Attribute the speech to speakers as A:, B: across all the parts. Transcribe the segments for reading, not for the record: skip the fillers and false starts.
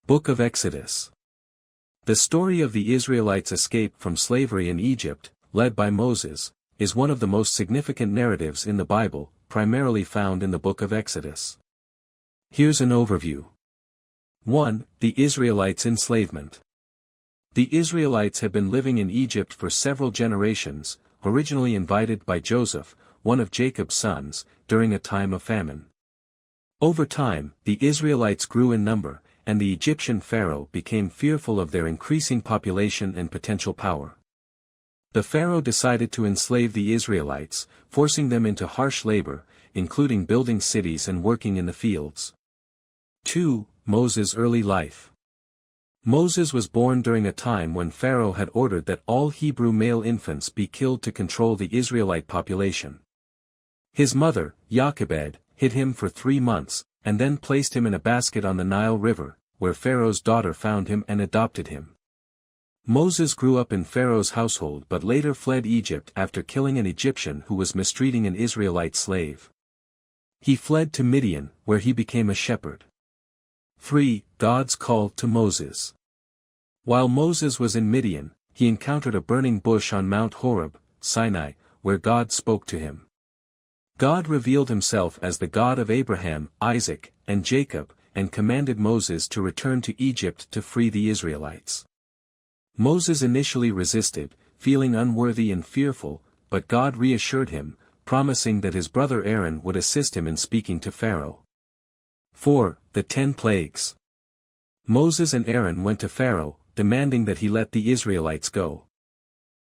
A: Book of Exodus. The story of the Israelites' escape from slavery in Egypt, led by Moses, is one of the most significant narratives in the Bible, primarily found in the book of Exodus. Here's an overview. 1. The Israelites' enslavement. The Israelites had been living in Egypt for several generations, originally invited by Joseph, one of Jacob's sons, during a time of famine. Over time, the Israelites grew in number, and the Egyptian pharaoh became fearful of their increasing population and potential power. The pharaoh decided to enslave the Israelites, forcing them into harsh labor, including building cities and working in the fields. 2. Moses' early life. Moses was born during a time when Pharaoh had ordered that all Hebrew male infants be killed to control the Israelite population. His mother, Jochebed, hid him for 3 months, and then placed him in a basket on the Nile River, where Pharaoh's daughter found him and adopted him. Moses grew up in Pharaoh's household but later fled Egypt after killing an Egyptian who was mistreating an Israelite slave. He fled to Midian, where he became a shepherd. 3. God's call to Moses. While Moses was in Midian, he encountered a burning bush on Mount Horeb, Sinai, where God spoke to him. God revealed himself as the God of Abraham, Isaac, and Jacob, and commanded Moses to return to Egypt to free the Israelites. Moses initially resisted, feeling unworthy and fearful, but God reassured him, promising that his brother Aaron would assist him in speaking to Pharaoh. 4. The 10 Plagues. Moses and Aaron went to Pharaoh, demanding that he let the Israelites go.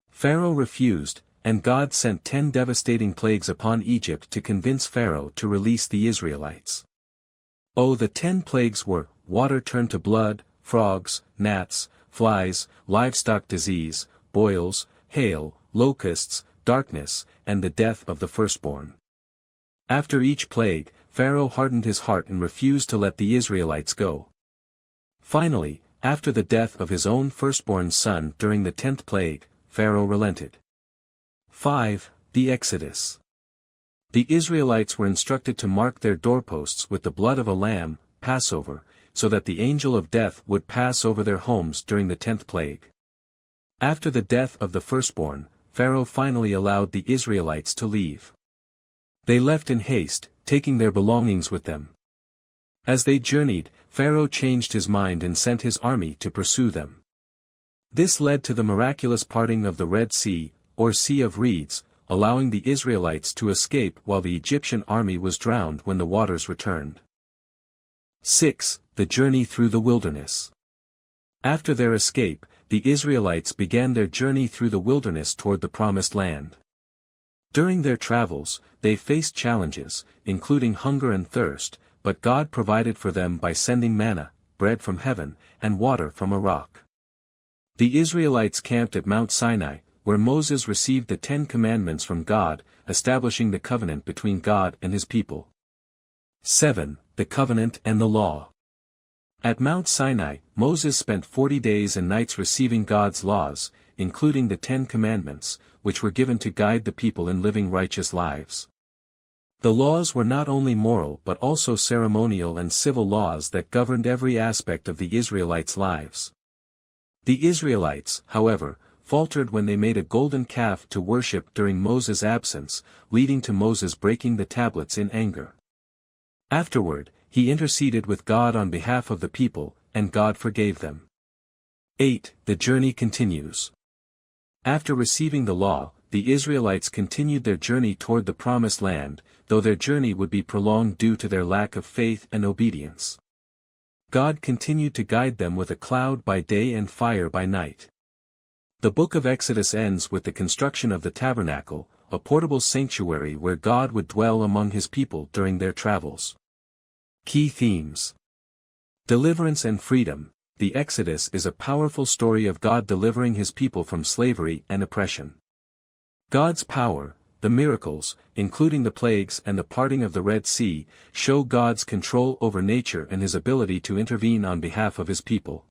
A: Pharaoh refused, and God sent 10 devastating plagues upon Egypt to convince Pharaoh to release the Israelites. The 10 plagues were: water turned to blood, frogs, gnats, flies, livestock disease, boils, hail, locusts, darkness, and the death of the firstborn. After each plague, Pharaoh hardened his heart and refused to let the Israelites go. Finally, after the death of his own firstborn son during the 10th plague, Pharaoh relented. 5. The Exodus. The Israelites were instructed to mark their doorposts with the blood of a lamb, Passover, so that the angel of death would pass over their homes during the 10th plague. After the death of the firstborn, Pharaoh finally allowed the Israelites to leave. They left in haste, taking their belongings with them. As they journeyed, Pharaoh changed his mind and sent his army to pursue them. This led to the miraculous parting of the Red Sea, or Sea of Reeds, allowing the Israelites to escape while the Egyptian army was drowned when the waters returned. 6. The journey through the wilderness. After their escape, the Israelites began their journey through the wilderness toward the Promised Land. During their travels, they faced challenges, including hunger and thirst, but God provided for them by sending manna, bread from heaven, and water from a rock. The Israelites camped at Mount Sinai, where Moses received the 10 Commandments from God, establishing the covenant between God and his people. 7. The Covenant and the Law. At Mount Sinai, Moses spent 40 days and nights receiving God's laws, including the 10 Commandments, which were given to guide the people in living righteous lives. The laws were not only moral but also ceremonial and civil laws that governed every aspect of the Israelites' lives. The Israelites, however, faltered when they made a golden calf to worship during Moses' absence, leading to Moses breaking the tablets in anger. Afterward, he interceded with God on behalf of the people, and God forgave them. 8. The journey continues. After receiving the law, the Israelites continued their journey toward the Promised Land, though their journey would be prolonged due to their lack of faith and obedience. God continued to guide them with a cloud by day and fire by night. The book of Exodus ends with the construction of the tabernacle, a portable sanctuary where God would dwell among his people during their travels. Key themes. Deliverance and freedom. The Exodus is a powerful story of God delivering his people from slavery and oppression. God's power, the miracles, including the plagues and the parting of the Red Sea, show God's control over nature and his ability to intervene on behalf of his people.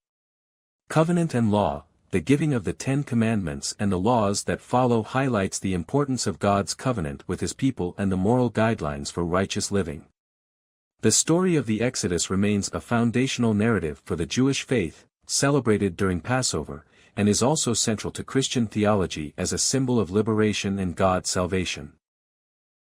A: Covenant and law. The giving of the 10 Commandments and the laws that follow highlights the importance of God's covenant with his people and the moral guidelines for righteous living. The story of the Exodus remains a foundational narrative for the Jewish faith, celebrated during Passover, and is also central to Christian theology as a symbol of liberation and God's salvation.